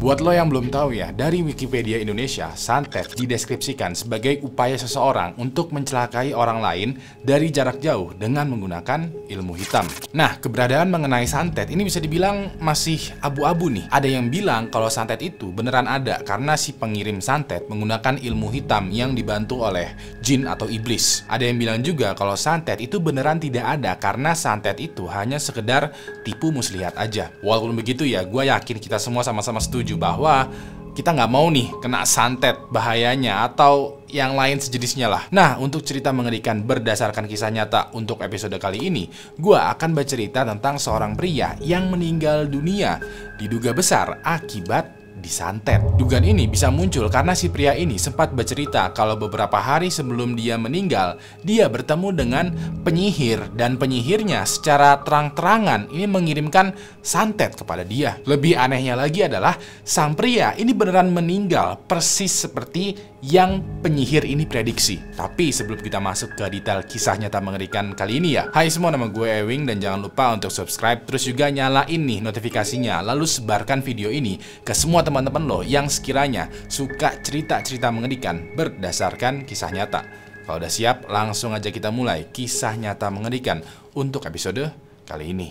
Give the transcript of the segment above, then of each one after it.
Buat lo yang belum tahu ya, dari Wikipedia Indonesia, santet dideskripsikan sebagai upaya seseorang untuk mencelakai orang lain dari jarak jauh dengan menggunakan ilmu hitam. Nah, keberadaan mengenai santet ini bisa dibilang masih abu-abu nih. Ada yang bilang kalau santet itu beneran ada karena si pengirim santet menggunakan ilmu hitam yang dibantu oleh jin atau iblis. Ada yang bilang juga kalau santet itu beneran tidak ada karena santet itu hanya sekedar tipu muslihat aja. Walaupun begitu ya, gue yakin kita semua sama-sama setuju bahwa kita nggak mau nih kena santet bahayanya atau yang lain sejenisnya lah. Nah, untuk cerita mengerikan berdasarkan kisah nyata untuk episode kali ini, gue akan bercerita tentang seorang pria yang meninggal dunia diduga besar akibat disantet. Dugaan ini bisa muncul karena si pria ini sempat bercerita kalau beberapa hari sebelum dia meninggal, dia bertemu dengan penyihir dan penyihirnya secara terang-terangan ini mengirimkan santet kepada dia. Lebih anehnya lagi adalah sang pria ini beneran meninggal persis seperti yang penyihir ini prediksi. Tapi sebelum kita masuk ke detail kisah nyata mengerikan kali ini ya, hai semua, nama gue Ewing dan jangan lupa untuk subscribe terus juga nyalain nih notifikasinya, lalu sebarkan video ini ke semua teman-teman lo yang sekiranya suka cerita-cerita mengerikan berdasarkan kisah nyata. Kalau udah siap, langsung aja kita mulai kisah nyata mengerikan untuk episode kali ini.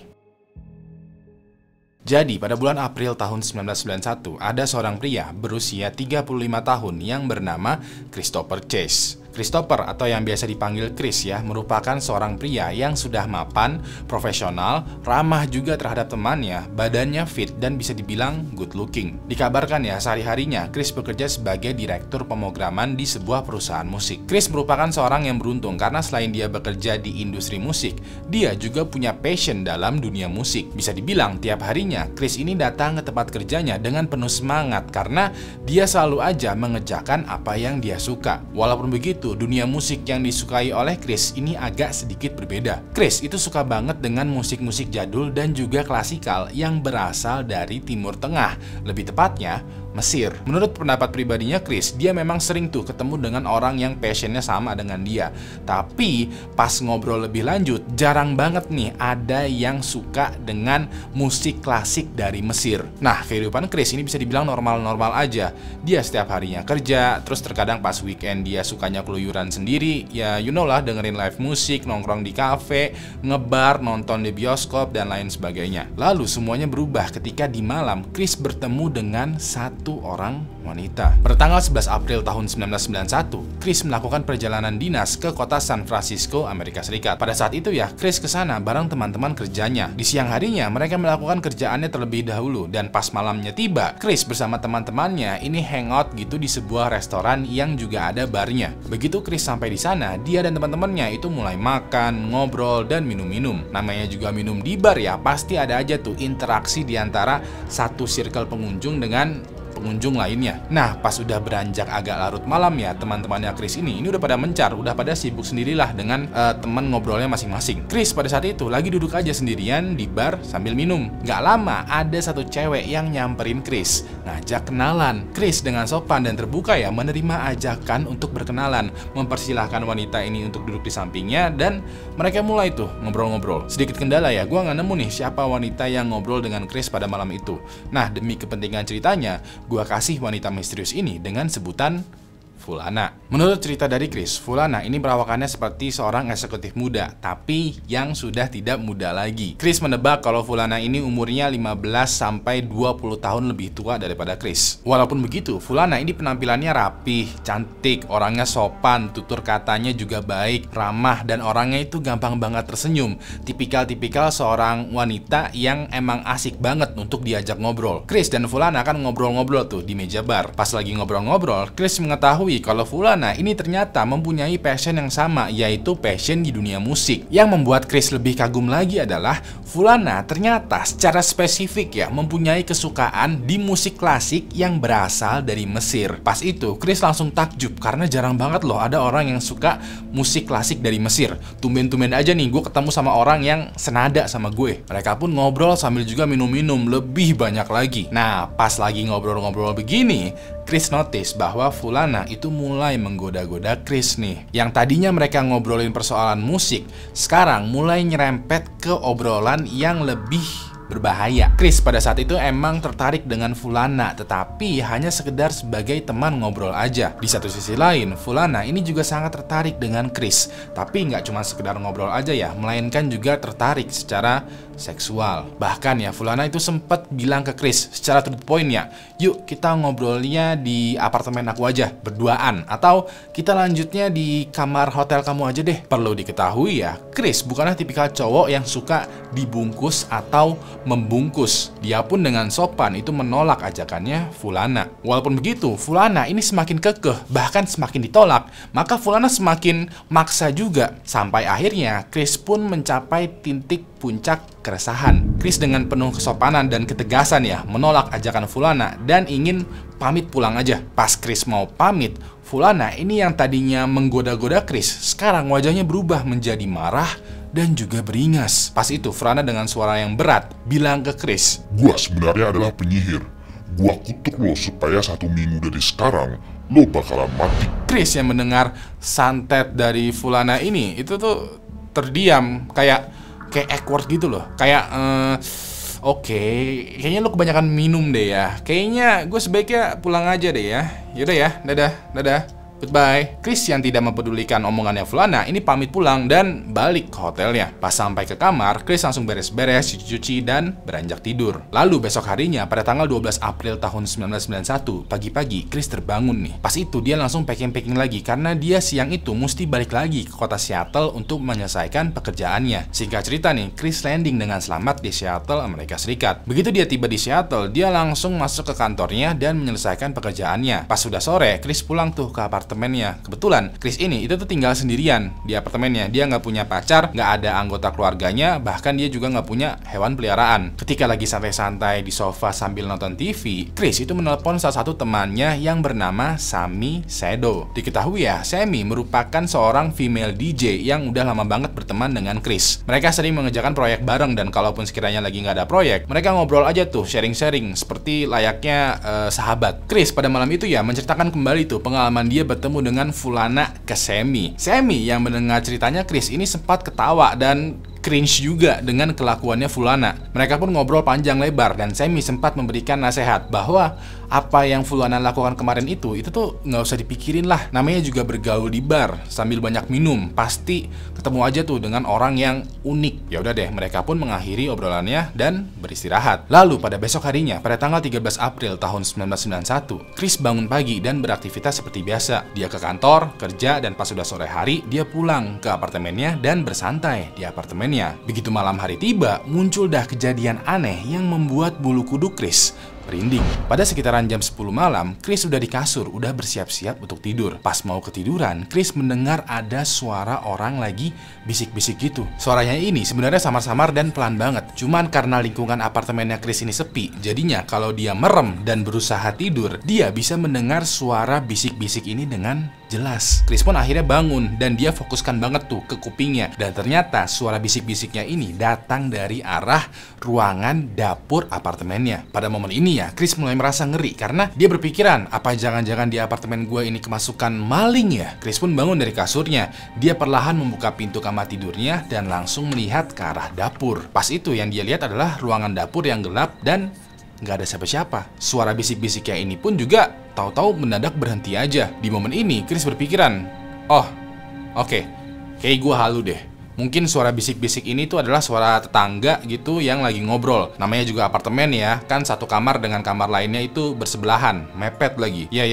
Jadi, pada bulan April tahun 1991, ada seorang pria berusia 35 tahun yang bernama Christopher Chase. Christopher atau yang biasa dipanggil Chris ya, merupakan seorang pria yang sudah mapan, profesional, ramah juga terhadap temannya, badannya fit dan bisa dibilang good looking. Dikabarkan ya, sehari-harinya Chris bekerja sebagai direktur pemrograman di sebuah perusahaan musik. Chris merupakan seorang yang beruntung karena selain dia bekerja di industri musik, dia juga punya passion dalam dunia musik. Bisa dibilang tiap harinya Chris ini datang ke tempat kerjanya dengan penuh semangat karena dia selalu aja mengerjakan apa yang dia suka. Walaupun begitu, dunia musik yang disukai oleh Chris ini agak sedikit berbeda. Chris itu suka banget dengan musik-musik jadul dan juga klasikal yang berasal dari Timur Tengah, lebih tepatnya Mesir. Menurut pendapat pribadinya Chris, dia memang sering tuh ketemu dengan orang yang passionnya sama dengan dia. Tapi pas ngobrol lebih lanjut, jarang banget nih ada yang suka dengan musik klasik dari Mesir. Nah, kehidupan Chris ini bisa dibilang normal-normal aja. Dia setiap harinya kerja, terus terkadang pas weekend dia sukanya keluyuran sendiri. Ya you know lah, dengerin live musik, nongkrong di kafe, ngebar, nonton di bioskop, dan lain sebagainya. Lalu semuanya berubah ketika di malam Chris bertemu dengan satu orang wanita. Pada tanggal 11 April tahun 1991, Chris melakukan perjalanan dinas ke kota San Francisco, Amerika Serikat. Pada saat itu ya, Chris kesana bareng teman-teman kerjanya. Di siang harinya, mereka melakukan kerjaannya terlebih dahulu, dan pas malamnya tiba, Chris bersama teman-temannya ini hangout gitu di sebuah restoran yang juga ada barnya. Begitu Chris sampai di sana, dia dan teman-temannya itu mulai makan, ngobrol, dan minum-minum. Namanya juga minum di bar ya, pasti ada aja tuh interaksi di antara satu circle pengunjung dengan pengunjung lainnya. Nah, pas udah beranjak agak larut malam ya, teman-temannya Chris ini udah pada mencar, udah pada sibuk sendirilah dengan teman ngobrolnya masing-masing. Chris pada saat itu lagi duduk aja sendirian di bar sambil minum. Gak lama ada satu cewek yang nyamperin Chris, ngajak kenalan. Chris dengan sopan dan terbuka ya menerima ajakan untuk berkenalan, mempersilahkan wanita ini untuk duduk di sampingnya, dan mereka mulai tuh ngobrol-ngobrol. Sedikit kendala ya, gua nggak nemu nih siapa wanita yang ngobrol dengan Chris pada malam itu. Nah, demi kepentingan ceritanya, gua kasih wanita misterius ini dengan sebutan Fulana. Menurut cerita dari Chris, Fulana ini perawakannya seperti seorang eksekutif muda, tapi yang sudah tidak muda lagi. Chris menebak kalau Fulana ini umurnya 15 sampai 20 tahun lebih tua daripada Chris. Walaupun begitu, Fulana ini penampilannya rapih, cantik, orangnya sopan, tutur katanya juga baik, ramah, dan orangnya itu gampang banget tersenyum. Tipikal-tipikal seorang wanita yang emang asik banget untuk diajak ngobrol. Chris dan Fulana kan ngobrol-ngobrol tuh di meja bar. Pas lagi ngobrol-ngobrol, Chris mengetahui kalau Fulana ini ternyata mempunyai passion yang sama, yaitu passion di dunia musik. Yang membuat Chris lebih kagum lagi adalah Fulana ternyata secara spesifik ya mempunyai kesukaan di musik klasik yang berasal dari Mesir. Pas itu Chris langsung takjub karena jarang banget loh ada orang yang suka musik klasik dari Mesir. Tumben-tumben aja nih gue ketemu sama orang yang senada sama gue. Mereka pun ngobrol sambil juga minum-minum lebih banyak lagi. Nah, pas lagi ngobrol-ngobrol begini, Chris notice bahwa Fulana itu mulai menggoda-goda Chris nih. Yang tadinya mereka ngobrolin persoalan musik, sekarang mulai nyerempet ke obrolan yang lebih berbahaya. Chris pada saat itu emang tertarik dengan Fulana, tetapi hanya sekedar sebagai teman ngobrol aja. Di satu sisi lain, Fulana ini juga sangat tertarik dengan Chris, tapi nggak cuma sekedar ngobrol aja ya, melainkan juga tertarik secara seksual. Bahkan ya, Fulana itu sempat bilang ke Chris secara to the point ya, yuk kita ngobrolnya di apartemen aku aja, berduaan, atau kita lanjutnya di kamar hotel kamu aja deh. Perlu diketahui ya, Chris bukanlah tipikal cowok yang suka dibungkus atau membungkus. Dia pun dengan sopan itu menolak ajakannya Fulana. Walaupun begitu, Fulana ini semakin kekeh, bahkan semakin ditolak, maka Fulana semakin maksa juga. Sampai akhirnya Chris pun mencapai titik puncak keresahan. Chris dengan penuh kesopanan dan ketegasan ya menolak ajakan Fulana dan ingin pamit pulang aja. Pas Chris mau pamit, Fulana ini yang tadinya menggoda-goda Chris, sekarang wajahnya berubah menjadi marah dan juga beringas. Pas itu Fulana dengan suara yang berat bilang ke Chris, "Gua sebenarnya adalah penyihir. Gua kutuk lo supaya 1 minggu dari sekarang lo bakalan mati." Chris yang mendengar santet dari Fulana ini itu tuh terdiam, kayak awkward gitu loh. Kayak oke, kayaknya lo kebanyakan minum deh ya. Kayaknya gue sebaiknya pulang aja deh ya. Yaudah ya, dadah. Goodbye. Chris yang tidak mempedulikan omongannya Fulana ini pamit pulang dan balik ke hotelnya. Pas sampai ke kamar, Chris langsung beres-beres, cuci-cuci, dan beranjak tidur. Lalu besok harinya pada tanggal 12 April tahun 1991, pagi-pagi Chris terbangun nih. Pas itu dia langsung packing-packing lagi karena dia siang itu mesti balik lagi ke kota Seattle untuk menyelesaikan pekerjaannya. Singkat cerita nih, Chris landing dengan selamat di Seattle, Amerika Serikat. Begitu dia tiba di Seattle, dia langsung masuk ke kantornya dan menyelesaikan pekerjaannya. Pas sudah sore, Chris pulang tuh ke apartemennya. Kebetulan Chris ini itu tuh tinggal sendirian di apartemennya. Dia nggak punya pacar, nggak ada anggota keluarganya, bahkan dia juga nggak punya hewan peliharaan. Ketika lagi santai-santai di sofa sambil nonton TV, Chris itu menelpon salah satu temannya yang bernama Sammy Shadow. Diketahui ya, Sammy merupakan seorang female DJ yang udah lama banget berteman dengan Chris. Mereka sering mengerjakan proyek bareng, dan kalaupun sekiranya lagi nggak ada proyek, mereka ngobrol aja tuh, sharing-sharing seperti layaknya sahabat. Chris pada malam itu ya menceritakan kembali tuh pengalaman dia bertemu dengan Fulana ke Sammy. Sammy yang mendengar ceritanya Chris ini sempat ketawa dan cringe juga dengan kelakuannya Fulana. Mereka pun ngobrol panjang lebar dan Sammy sempat memberikan nasihat bahwa apa yang Fulana lakukan kemarin itu tuh nggak usah dipikirin lah. Namanya juga bergaul di bar sambil banyak minum, pasti ketemu aja tuh dengan orang yang unik. Ya udah deh, mereka pun mengakhiri obrolannya dan beristirahat. Lalu pada besok harinya, pada tanggal 13 April tahun 1991, Chris bangun pagi dan beraktivitas seperti biasa. Dia ke kantor, kerja, dan pas sudah sore hari, dia pulang ke apartemennya dan bersantai di apartemennya. Begitu malam hari tiba, muncul dah kejadian aneh yang membuat bulu kuduk Chris merinding. Pada sekitaran jam 10 malam, Chris udah di kasur, udah bersiap-siap untuk tidur. Pas mau ketiduran, Chris mendengar ada suara orang lagi bisik-bisik gitu. Suaranya ini sebenarnya samar-samar dan pelan banget. Cuman karena lingkungan apartemennya Chris ini sepi, jadinya kalau dia merem dan berusaha tidur, dia bisa mendengar suara bisik-bisik ini dengan jelas. Chris pun akhirnya bangun dan dia fokuskan banget tuh ke kupingnya. Dan ternyata suara bisik-bisiknya ini datang dari arah ruangan dapur apartemennya. Pada momen ini ya, Chris mulai merasa ngeri karena dia berpikiran, apa jangan-jangan di apartemen gue ini kemasukan maling ya? Chris pun bangun dari kasurnya. Dia perlahan membuka pintu kamar tidurnya dan langsung melihat ke arah dapur. Pas itu yang dia lihat adalah ruangan dapur yang gelap dan nggak ada siapa-siapa. Suara bisik-bisiknya ini pun juga tahu-tahu mendadak berhenti aja. Di momen ini Chris berpikiran, oh oke, kayak gue halu deh. Mungkin suara bisik-bisik ini tuh adalah suara tetangga gitu yang lagi ngobrol. Namanya juga apartemen ya, kan satu kamar dengan kamar lainnya itu bersebelahan, mepet lagi. Ya,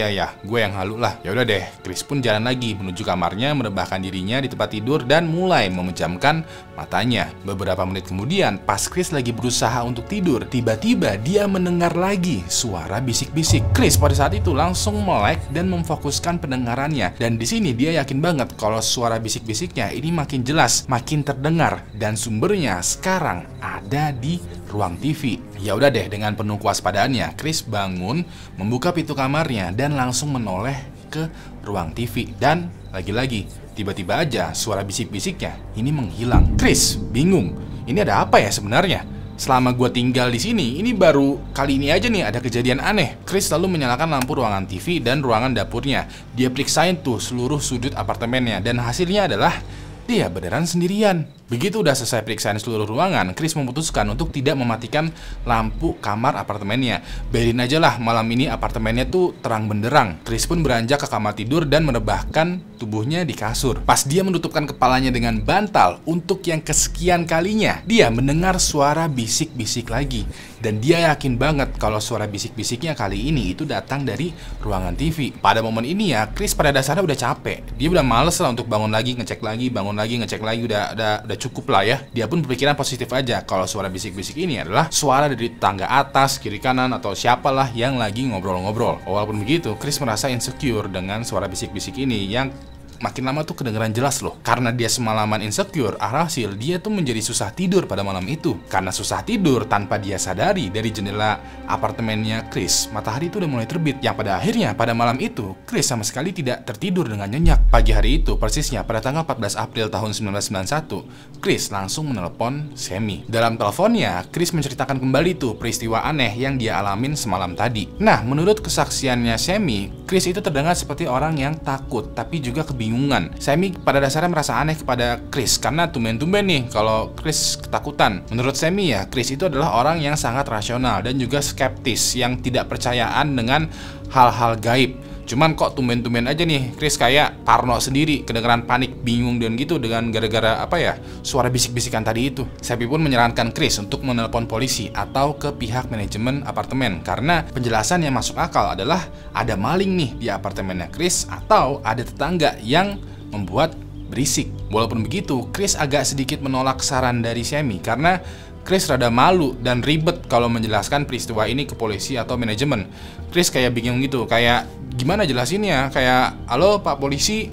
gue yang halu lah. Ya udah deh, Chris pun jalan lagi menuju kamarnya, merebahkan dirinya di tempat tidur dan mulai memejamkan matanya. Beberapa menit kemudian, pas Chris lagi berusaha untuk tidur, tiba-tiba dia mendengar lagi suara bisik-bisik. Chris pada saat itu langsung melek dan memfokuskan pendengarannya. Dan di sini dia yakin banget kalau suara bisik-bisiknya ini makin jelas, makin terdengar, dan sumbernya sekarang ada di ruang TV. Ya udah deh, dengan penuh kewaspadaannya, Chris bangun, membuka pintu kamarnya dan langsung menoleh ke ruang TV. Dan lagi-lagi, tiba-tiba aja suara bisik-bisiknya ini menghilang. Chris bingung, ini ada apa ya sebenarnya? Selama gue tinggal di sini, ini baru kali ini aja nih ada kejadian aneh. Chris lalu menyalakan lampu ruangan TV dan ruangan dapurnya. Dia periksain tuh seluruh sudut apartemennya dan hasilnya adalah dia beneran sendirian. Begitu udah selesai periksaan seluruh ruangan, Chris memutuskan untuk tidak mematikan lampu kamar apartemennya. Biarin aja lah, malam ini apartemennya tuh terang benderang. Chris pun beranjak ke kamar tidur dan merebahkan tubuhnya di kasur. Pas dia menutupkan kepalanya dengan bantal untuk yang kesekian kalinya, dia mendengar suara bisik-bisik lagi. Dan dia yakin banget kalau suara bisik-bisiknya kali ini itu datang dari ruangan TV. Pada momen ini ya, Chris pada dasarnya udah capek. Dia udah males lah untuk bangun lagi, ngecek lagi, bangun lagi, ngecek lagi. Udah cukup lah ya. Dia pun berpikiran positif aja kalau suara bisik-bisik ini adalah suara dari tangga atas, kiri kanan, atau siapalah yang lagi ngobrol-ngobrol. Walaupun begitu, Chris merasa insecure dengan suara bisik-bisik ini yang makin lama tuh kedengeran jelas loh. Karena dia semalaman insecure, alhasil dia tuh menjadi susah tidur pada malam itu. Karena susah tidur tanpa dia sadari, dari jendela apartemennya Chris, matahari itu udah mulai terbit. Yang pada akhirnya pada malam itu, Chris sama sekali tidak tertidur dengan nyenyak. Pagi hari itu, persisnya pada tanggal 14 April tahun 1991, Chris langsung menelepon Sammy. Dalam teleponnya, Chris menceritakan kembali tuh peristiwa aneh yang dia alamin semalam tadi. Nah, menurut kesaksiannya Sammy, Chris itu terdengar seperti orang yang takut, tapi juga kebingungan. Sammy pada dasarnya merasa aneh kepada Chris karena tumben-tumben nih kalau Chris ketakutan. Menurut Sammy ya, Chris itu adalah orang yang sangat rasional dan juga skeptis, yang tidak percayaan dengan hal-hal gaib. Cuman kok tumben-tumben aja nih Chris kayak parno sendiri, kedengeran panik, bingung dan gitu dengan gara-gara apa ya, suara bisik-bisikan tadi itu. Sammy pun menyarankan Chris untuk menelpon polisi atau ke pihak manajemen apartemen karena penjelasan yang masuk akal adalah ada maling nih di apartemennya Chris atau ada tetangga yang membuat berisik. Walaupun begitu, Chris agak sedikit menolak saran dari Sammy karena Chris rada malu dan ribet kalau menjelaskan peristiwa ini ke polisi atau manajemen. Chris kayak bingung gitu, kayak gimana jelasinnya? Kayak, halo Pak Polisi,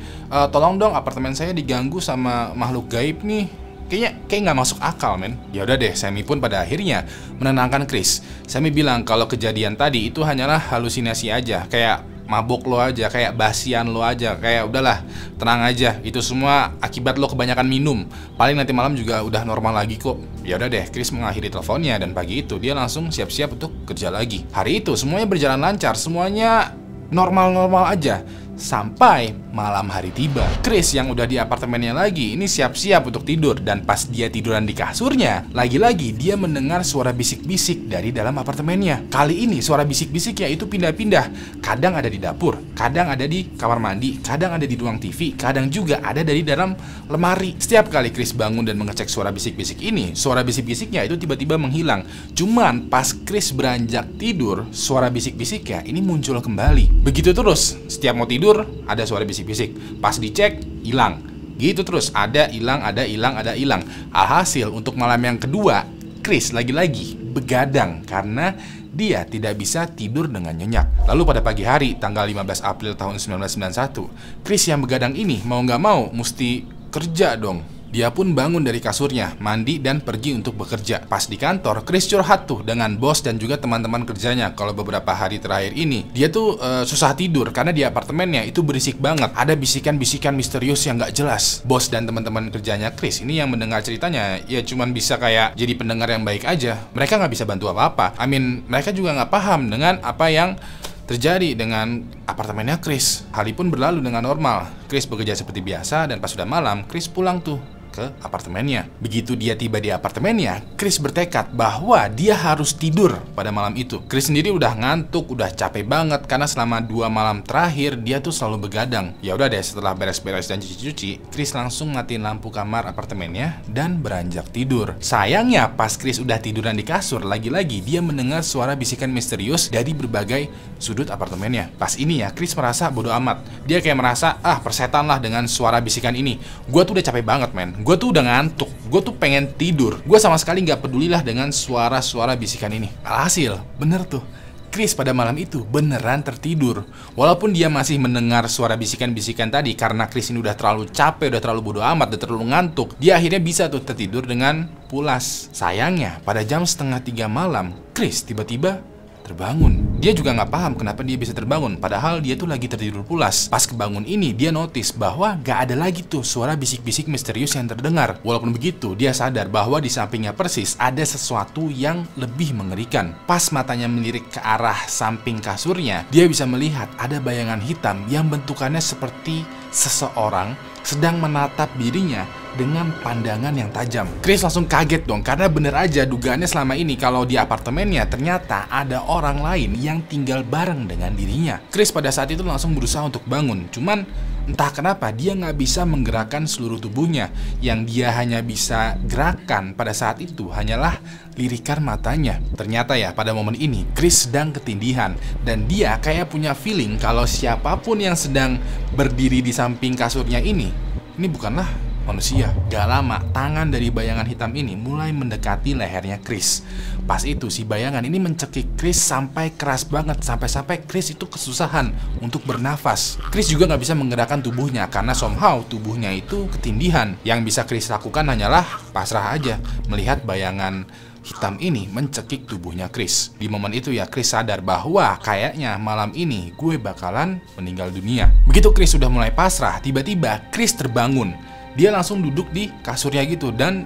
tolong dong apartemen saya diganggu sama makhluk gaib nih. Kayak nggak masuk akal, men. Ya udah deh, Sammy pun pada akhirnya menenangkan Chris. Sammy bilang kalau kejadian tadi itu hanyalah halusinasi aja, kayak mabok lo aja, kayak basian lo aja, kayak udahlah, tenang aja, itu semua akibat lo kebanyakan minum. Paling nanti malam juga udah normal lagi kok. Ya udah deh, Chris mengakhiri teleponnya dan pagi itu dia langsung siap-siap untuk kerja lagi. Hari itu semuanya berjalan lancar, semuanya normal-normal aja. Sampai malam hari tiba. Chris yang udah di apartemennya lagi ini siap-siap untuk tidur. Dan pas dia tiduran di kasurnya, lagi-lagi dia mendengar suara bisik-bisik dari dalam apartemennya. Kali ini suara bisik-bisiknya itu pindah-pindah. Kadang ada di dapur, kadang ada di kamar mandi, kadang ada di ruang TV, kadang juga ada dari dalam lemari. Setiap kali Chris bangun dan mengecek suara bisik-bisik ini, suara bisik-bisiknya itu tiba-tiba menghilang. Cuman pas Chris beranjak tidur, suara bisik-bisiknya ini muncul kembali. Begitu terus, setiap mau tidur ada suara bisik-bisik. Pas dicek, hilang. Gitu terus, ada hilang, ada hilang, ada hilang. Alhasil untuk malam yang kedua, Chris lagi-lagi begadang karena dia tidak bisa tidur dengan nyenyak. Lalu pada pagi hari, tanggal 15 April tahun 1991, Chris yang begadang ini mau nggak mau mesti kerja dong. Dia pun bangun dari kasurnya, mandi dan pergi untuk bekerja. Pas di kantor, Chris curhat tuh dengan bos dan juga teman-teman kerjanya. Kalau beberapa hari terakhir ini, dia tuh susah tidur karena di apartemennya itu berisik banget. Ada bisikan-bisikan misterius yang nggak jelas. Bos dan teman-teman kerjanya Chris ini yang mendengar ceritanya, ya cuman bisa kayak jadi pendengar yang baik aja. Mereka nggak bisa bantu apa-apa. Mereka juga nggak paham dengan apa yang terjadi dengan apartemennya Chris. Hal pun berlalu dengan normal. Chris bekerja seperti biasa dan pas sudah malam, Chris pulang tuh ke apartemennya. Begitu dia tiba di apartemennya, Chris bertekad bahwa dia harus tidur pada malam itu. Chris sendiri udah ngantuk, udah capek banget karena selama 2 malam terakhir dia tuh selalu begadang. Ya udah deh, setelah beres-beres dan cuci-cuci, Chris langsung matiin lampu kamar apartemennya dan beranjak tidur. Sayangnya pas Chris udah tiduran di kasur, lagi-lagi dia mendengar suara bisikan misterius dari berbagai sudut apartemennya. Pas ini ya, Chris merasa bodoh amat. Dia kayak merasa, persetan lah dengan suara bisikan ini. Gua tuh udah capek banget, men. Gue tuh udah ngantuk, gue tuh pengen tidur. Gue sama sekali gak pedulilah dengan suara-suara bisikan ini. Alhasil, bener tuh, Chris pada malam itu beneran tertidur. Walaupun dia masih mendengar suara bisikan-bisikan tadi, karena Chris ini udah terlalu capek, udah terlalu bodoh amat, udah terlalu ngantuk, dia akhirnya bisa tuh tertidur dengan pulas. Sayangnya, pada jam 2:30 malam, Chris tiba-tiba terbangun. Dia juga nggak paham kenapa dia bisa terbangun, padahal dia tuh lagi tertidur pulas. Pas kebangun ini, dia notice bahwa gak ada lagi tuh suara bisik-bisik misterius yang terdengar. Walaupun begitu, dia sadar bahwa di sampingnya persis ada sesuatu yang lebih mengerikan. Pas matanya melirik ke arah samping kasurnya, dia bisa melihat ada bayangan hitam yang bentukannya seperti seseorang sedang menatap dirinya dengan pandangan yang tajam. Chris langsung kaget dong, karena bener aja dugaannya selama ini kalau di apartemennya ternyata ada orang lain yang tinggal bareng dengan dirinya. Chris pada saat itu langsung berusaha untuk bangun, cuman entah kenapa dia nggak bisa menggerakkan seluruh tubuhnya. Yang dia hanya bisa gerakan pada saat itu hanyalah lirikan matanya. Ternyata ya pada momen ini Chris sedang ketindihan, dan dia kayak punya feeling kalau siapapun yang sedang berdiri di samping kasurnya ini bukanlah manusia. Gak lama, tangan dari bayangan hitam ini mulai mendekati lehernya Chris. Pas itu si bayangan ini mencekik Chris sampai keras banget, sampai-sampai Chris itu kesusahan untuk bernafas. Chris juga gak bisa menggerakkan tubuhnya karena somehow tubuhnya itu ketindihan. Yang bisa Chris lakukan hanyalah pasrah aja melihat bayangan hitam ini mencekik tubuhnya Chris. Di momen itu ya Chris sadar bahwa kayaknya malam ini gue bakalan meninggal dunia. Begitu Chris sudah mulai pasrah, tiba-tiba Chris terbangun. Dia langsung duduk di kasurnya gitu dan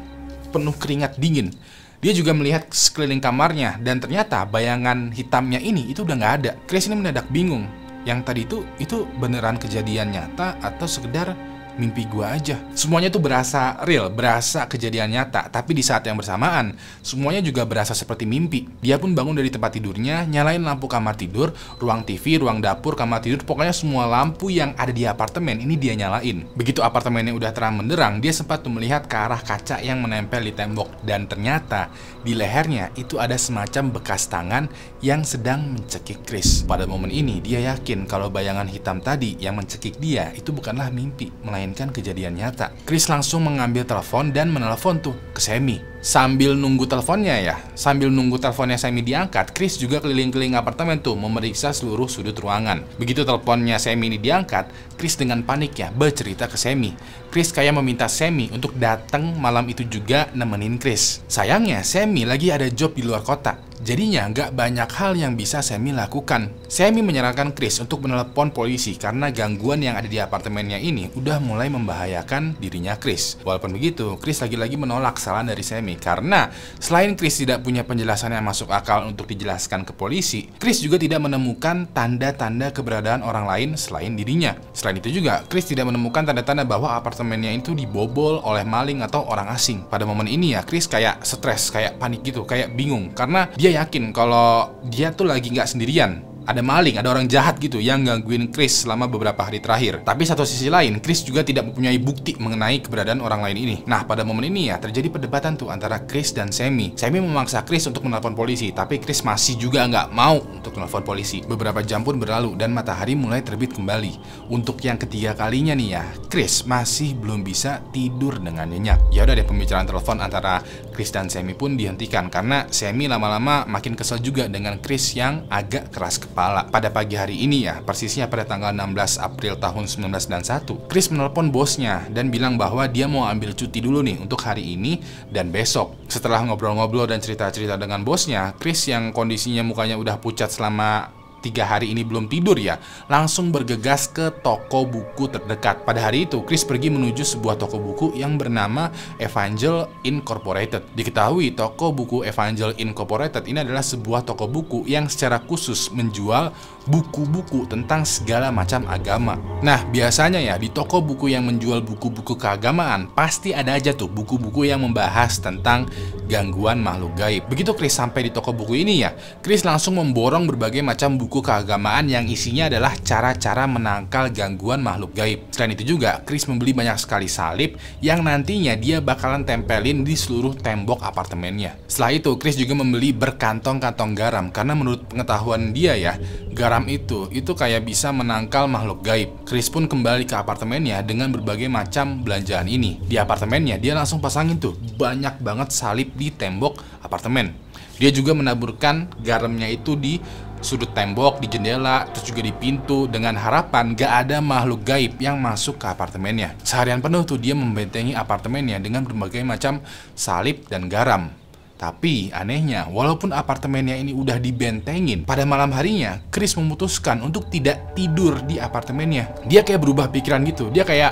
penuh keringat dingin. Dia juga melihat sekeliling kamarnya dan ternyata bayangan hitamnya ini itu udah nggak ada. Chris ini mendadak bingung. Yang tadi itu beneran kejadian nyata atau sekedar mimpi gua aja. Semuanya tuh berasa real, berasa kejadian nyata. Tapi di saat yang bersamaan, semuanya juga berasa seperti mimpi. Dia pun bangun dari tempat tidurnya, nyalain lampu kamar tidur, ruang TV, ruang dapur, kamar tidur, pokoknya semua lampu yang ada di apartemen ini dia nyalain. Begitu apartemennya udah terang benderang, dia sempat tuh melihat ke arah kaca yang menempel di tembok. Dan ternyata di lehernya itu ada semacam bekas tangan yang sedang mencekik Chris. Pada momen ini dia yakin kalau bayangan hitam tadi yang mencekik dia itu bukanlah mimpi, melainkan kejadian nyata. Chris langsung mengambil telepon dan menelpon tuh ke Sammy. Sambil nunggu teleponnya Sammy diangkat, Chris juga keliling-keliling apartemen tuh memeriksa seluruh sudut ruangan. Begitu teleponnya Sammy ini diangkat, Chris dengan panik ya bercerita ke Sammy. Chris kayak meminta Sammy untuk datang malam itu juga nemenin Chris. Sayangnya Sammy lagi ada job di luar kota. Jadinya nggak banyak hal yang bisa Sammy lakukan. Sammy menyarankan Chris untuk menelepon polisi karena gangguan yang ada di apartemennya ini udah mulai membahayakan dirinya Chris. Walaupun begitu, Chris lagi-lagi menolak saran dari Sammy karena selain Chris tidak punya penjelasan yang masuk akal untuk dijelaskan ke polisi, Chris juga tidak menemukan tanda-tanda keberadaan orang lain selain dirinya. Selain itu juga, Chris tidak menemukan tanda-tanda bahwa apartemennya itu dibobol oleh maling atau orang asing. Pada momen ini ya, Chris kayak stres, kayak panik gitu, kayak bingung karena dia yakin kalau dia tuh lagi nggak sendirian. Ada maling, ada orang jahat gitu yang gangguin Chris selama beberapa hari terakhir. Tapi satu sisi lain, Chris juga tidak mempunyai bukti mengenai keberadaan orang lain ini. Nah, pada momen ini ya terjadi perdebatan tuh antara Chris dan Sammy. Sammy memaksa Chris untuk menelpon polisi, tapi Chris masih juga nggak mau untuk menelpon polisi. Beberapa jam pun berlalu dan matahari mulai terbit kembali. Untuk yang ketiga kalinya nih ya, Chris masih belum bisa tidur dengan nyenyak. Ya udah deh, pembicaraan telepon antara Chris dan Sammy pun dihentikan karena Sammy lama-lama makin kesel juga dengan Chris yang agak keras kepala. Pada pagi hari ini ya, persisnya pada tanggal 16 April tahun 1991, Chris menelpon bosnya dan bilang bahwa dia mau ambil cuti dulu nih untuk hari ini dan besok. Setelah ngobrol-ngobrol dan cerita-cerita dengan bosnya, Chris yang kondisinya mukanya udah pucat selama 3 hari ini belum tidur ya, langsung bergegas ke toko buku terdekat. Pada hari itu, Chris pergi menuju sebuah toko buku yang bernama Evangel Incorporated. Diketahui toko buku Evangel Incorporated ini adalah sebuah toko buku yang secara khusus menjual buku-buku tentang segala macam agama. Nah, biasanya ya di toko buku yang menjual buku-buku keagamaan, pasti ada aja tuh buku-buku yang membahas tentang gangguan makhluk gaib. Begitu Chris sampai di toko buku ini ya, Chris langsung memborong berbagai macam buku keagamaan yang isinya adalah cara-cara menangkal gangguan makhluk gaib. Selain itu juga, Chris membeli banyak sekali salib yang nantinya dia bakalan tempelin di seluruh tembok apartemennya. Setelah itu, Chris juga membeli berkantong-kantong garam karena menurut pengetahuan dia ya, garam itu kayak bisa menangkal makhluk gaib. Chris pun kembali ke apartemennya dengan berbagai macam belanjaan ini. Di apartemennya, dia langsung pasangin tuh banyak banget salib di tembok apartemen. Dia juga menaburkan garamnya itu di sudut tembok, di jendela, terus juga di pintu dengan harapan gak ada makhluk gaib yang masuk ke apartemennya. Seharian penuh tuh dia membentengi apartemennya dengan berbagai macam salib dan garam. Tapi anehnya, walaupun apartemennya ini udah dibentengin, pada malam harinya Chris memutuskan untuk tidak tidur di apartemennya. Dia kayak berubah pikiran gitu. Dia kayak,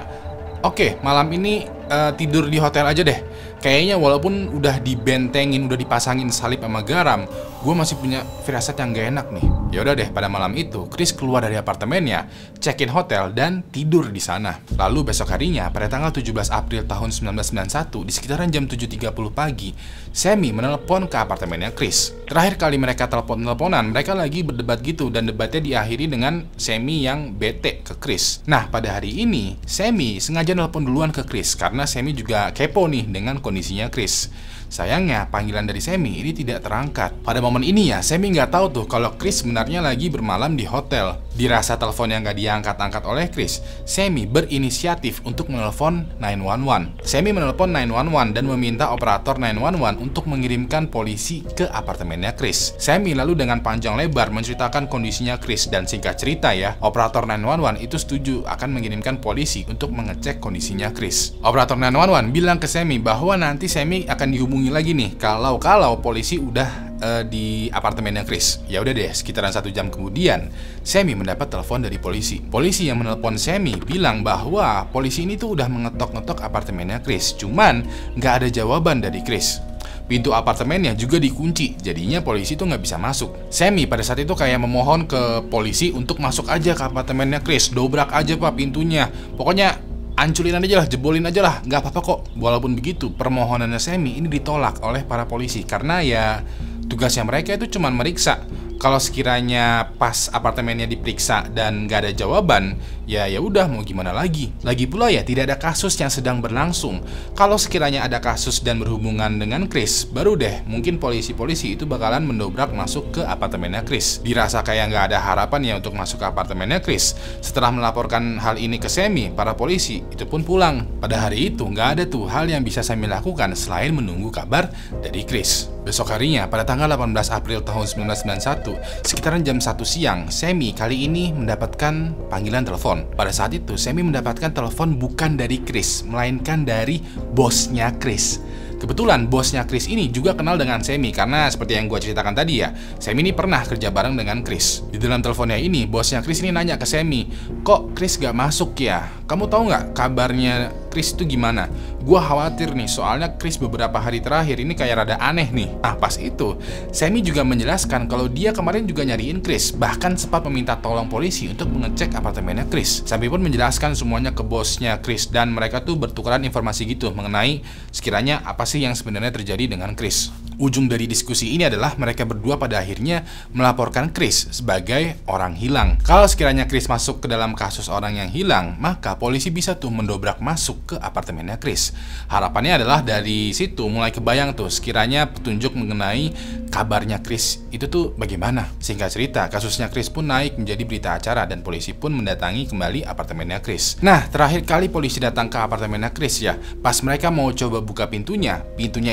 oke, malam ini tidur di hotel aja deh. Kayaknya walaupun udah dibentengin, udah dipasangin salib sama garam, gue masih punya firasat yang gak enak nih. Ya udah deh, pada malam itu Chris keluar dari apartemennya, check-in hotel dan tidur di sana. Lalu besok harinya, pada tanggal 17 April tahun 1991 di sekitaran jam 7.30 pagi, Sammy menelpon ke apartemennya Chris. Terakhir kali mereka teleponan, mereka lagi berdebat gitu dan debatnya diakhiri dengan Sammy yang bete ke Chris. Nah, pada hari ini Sammy sengaja nelpon duluan ke Chris karena Sammy juga kepo nih dengan kondisinya Chris. Sayangnya, panggilan dari Sammy ini tidak terangkat. Pada momen ini ya, Sammy nggak tahu tuh kalau Chris sebenarnya lagi bermalam di hotel. Dirasa telepon yang nggak diangkat-angkat oleh Chris, Sammy berinisiatif untuk menelpon 911. Sammy menelpon 911 dan meminta operator 911 untuk mengirimkan polisi ke apartemennya Chris. Sammy lalu dengan panjang lebar menceritakan kondisinya Chris dan singkat cerita ya, operator 911 itu setuju akan mengirimkan polisi untuk mengecek kondisinya Chris. Operator 911 bilang ke Sammy bahwa nanti Sammy akan dihubungi lagi nih kalau polisi udah di apartemennya Chris. Ya udah deh, sekitaran 1 jam kemudian Sammy mendapat telepon dari polisi. Polisi yang menelpon Sammy bilang bahwa polisi ini tuh udah mengetok-ngetok apartemennya Chris, cuman nggak ada jawaban dari Chris. Pintu apartemennya juga dikunci, jadinya polisi tuh nggak bisa masuk. Sammy pada saat itu kayak memohon ke polisi untuk masuk aja ke apartemennya Chris, dobrak aja pak pintunya, pokoknya hancurin aja lah, jebolin aja lah, nggak apa-apa kok. Walaupun begitu, permohonannya Sammy ini ditolak oleh para polisi karena ya tugasnya mereka itu cuma meriksa. Kalau sekiranya pas apartemennya diperiksa dan nggak ada jawaban, ya udah mau gimana lagi. Lagi pula ya tidak ada kasus yang sedang berlangsung. Kalau sekiranya ada kasus dan berhubungan dengan Chris, baru deh mungkin polisi-polisi itu bakalan mendobrak masuk ke apartemennya Chris. Dirasa kayak nggak ada harapan ya untuk masuk ke apartemennya Chris. Setelah melaporkan hal ini ke Sammy, para polisi itu pun pulang. Pada hari itu nggak ada tuh hal yang bisa Sammy lakukan selain menunggu kabar dari Chris. Besok harinya, pada tanggal 18 April tahun 1991, sekitaran jam 1 siang, Sammy kali ini mendapatkan panggilan telepon. Pada saat itu, Sammy mendapatkan telepon bukan dari Chris, melainkan dari bosnya Chris. Kebetulan bosnya Chris ini juga kenal dengan Sammy karena seperti yang gue ceritakan tadi ya, Sammy ini pernah kerja bareng dengan Chris. Di dalam teleponnya ini, bosnya Chris ini nanya ke Sammy, kok Chris gak masuk ya? Kamu tahu nggak kabarnya Chris itu gimana? Gua khawatir nih, soalnya Chris beberapa hari terakhir ini kayak rada aneh nih. Nah pas itu, Sammy juga menjelaskan kalau dia kemarin juga nyariin Chris, bahkan sempat meminta tolong polisi untuk mengecek apartemennya Chris. Sammy pun menjelaskan semuanya ke bosnya Chris dan mereka tuh bertukaran informasi gitu mengenai sekiranya apa sih yang sebenarnya terjadi dengan Chris. Ujung dari diskusi ini adalah mereka berdua pada akhirnya melaporkan Chris sebagai orang hilang. Kalau sekiranya Chris masuk ke dalam kasus orang yang hilang, maka polisi bisa tuh mendobrak masuk ke apartemennya Chris. Harapannya adalah dari situ mulai kebayang tuh sekiranya petunjuk mengenai kabarnya Chris itu tuh bagaimana. Singkat cerita, kasusnya Chris pun naik menjadi berita acara dan polisi pun mendatangi kembali apartemennya Chris. Nah, terakhir kali polisi datang ke apartemennya Chris ya, pas mereka mau coba buka pintunya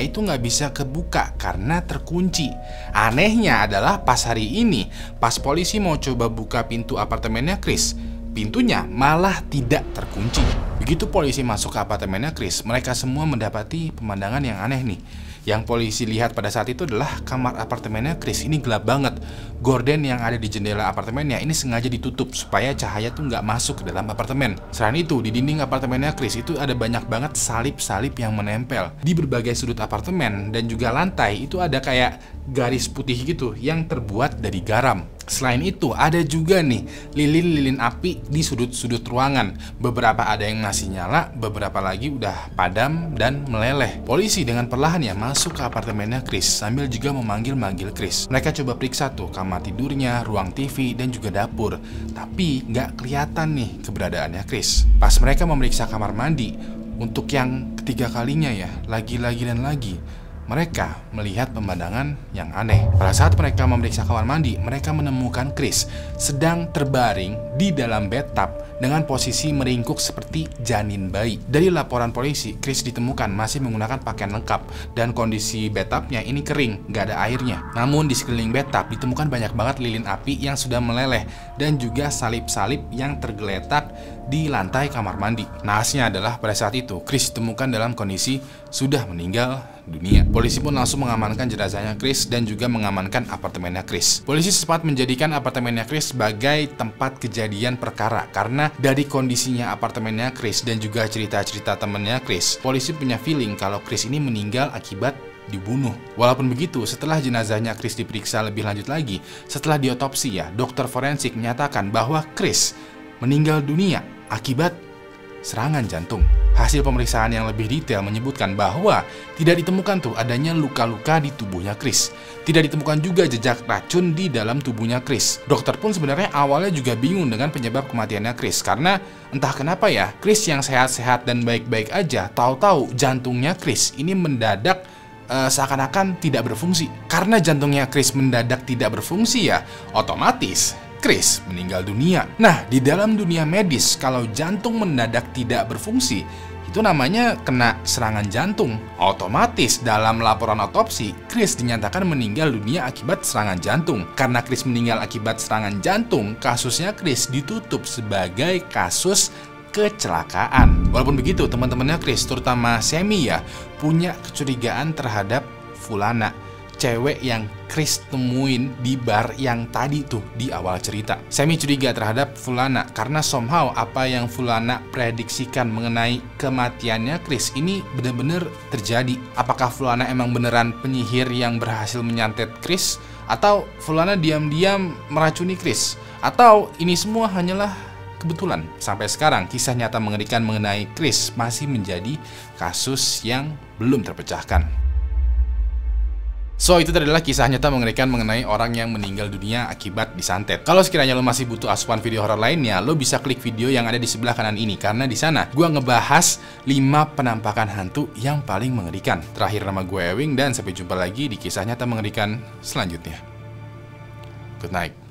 itu nggak bisa kebuka karena terkunci. Anehnya adalah pas hari ini, pas polisi mau coba buka pintu apartemennya Chris, pintunya malah tidak terkunci. Begitu polisi masuk ke apartemennya Chris, mereka semua mendapati pemandangan yang aneh nih. Yang polisi lihat pada saat itu adalah kamar apartemennya Chris ini gelap banget. Gorden yang ada di jendela apartemennya ini sengaja ditutup supaya cahaya tuh nggak masuk ke dalam apartemen. Selain itu, di dinding apartemennya Chris itu ada banyak banget salib-salib yang menempel. Di berbagai sudut apartemen dan juga lantai itu ada kayak garis putih gitu yang terbuat dari garam. Selain itu, ada juga nih lilin-lilin api di sudut-sudut ruangan. Beberapa ada yang masih nyala, beberapa lagi udah padam dan meleleh. Polisi dengan perlahan ya masuk ke apartemennya Chris sambil juga memanggil-manggil Chris. Mereka coba periksa tuh kamar tidurnya, ruang TV, dan juga dapur. Tapi nggak kelihatan nih keberadaannya Chris. Pas mereka memeriksa kamar mandi, untuk yang ketiga kalinya ya, lagi-lagi dan lagi, mereka melihat pemandangan yang aneh. Pada saat mereka memeriksa kamar mandi, mereka menemukan Chris sedang terbaring di dalam bathtub dengan posisi meringkuk seperti janin bayi. Dari laporan polisi, Chris ditemukan masih menggunakan pakaian lengkap dan kondisi bathtubnya ini kering, gak ada airnya. Namun di sekeliling bathtub ditemukan banyak banget lilin api yang sudah meleleh dan juga salib-salib yang tergeletak di lantai kamar mandi. Nahasnya adalah pada saat itu, Chris ditemukan dalam kondisi sudah meninggal dunia. Polisi pun langsung mengamankan jenazahnya Chris dan juga mengamankan apartemennya Chris. Polisi sempat menjadikan apartemennya Chris sebagai tempat kejadian perkara karena dari kondisinya apartemennya Chris dan juga cerita-cerita temannya Chris, polisi punya feeling kalau Chris ini meninggal akibat dibunuh. Walaupun begitu, setelah jenazahnya Chris diperiksa lebih lanjut lagi, setelah diotopsi ya, dokter forensik menyatakan bahwa Chris meninggal dunia akibat serangan jantung. Hasil pemeriksaan yang lebih detail menyebutkan bahwa tidak ditemukan tuh adanya luka-luka di tubuhnya Chris. Tidak ditemukan juga jejak racun di dalam tubuhnya Chris. Dokter pun sebenarnya awalnya juga bingung dengan penyebab kematiannya Chris karena entah kenapa ya, Chris yang sehat-sehat dan baik-baik aja, tahu-tahu jantungnya Chris ini mendadak seakan-akan tidak berfungsi. Karena jantungnya Chris mendadak tidak berfungsi ya, otomatis Chris meninggal dunia. Nah, di dalam dunia medis, kalau jantung mendadak tidak berfungsi, itu namanya kena serangan jantung. Otomatis dalam laporan otopsi, Chris dinyatakan meninggal dunia akibat serangan jantung. Karena Chris meninggal akibat serangan jantung, kasusnya Chris ditutup sebagai kasus kecelakaan. Walaupun begitu, teman-temannya Chris, terutama Semi ya, punya kecurigaan terhadap Fulana, cewek yang Chris temuin di bar yang tadi tuh di awal cerita. Semi curiga terhadap Fulana karena somehow apa yang Fulana prediksikan mengenai kematiannya Chris ini benar-benar terjadi. Apakah Fulana emang beneran penyihir yang berhasil menyantet Chris? Atau Fulana diam-diam meracuni Chris? Atau ini semua hanyalah kebetulan? Sampai sekarang, kisah nyata mengerikan mengenai Chris masih menjadi kasus yang belum terpecahkan. So, itu adalah kisah nyata mengerikan mengenai orang yang meninggal dunia akibat disantet. Kalau sekiranya lo masih butuh asupan video horor lainnya, lo bisa klik video yang ada di sebelah kanan ini, karena di sana gua ngebahas 5 penampakan hantu yang paling mengerikan. Terakhir, nama gue Ewing dan sampai jumpa lagi di kisah nyata mengerikan selanjutnya. Good night.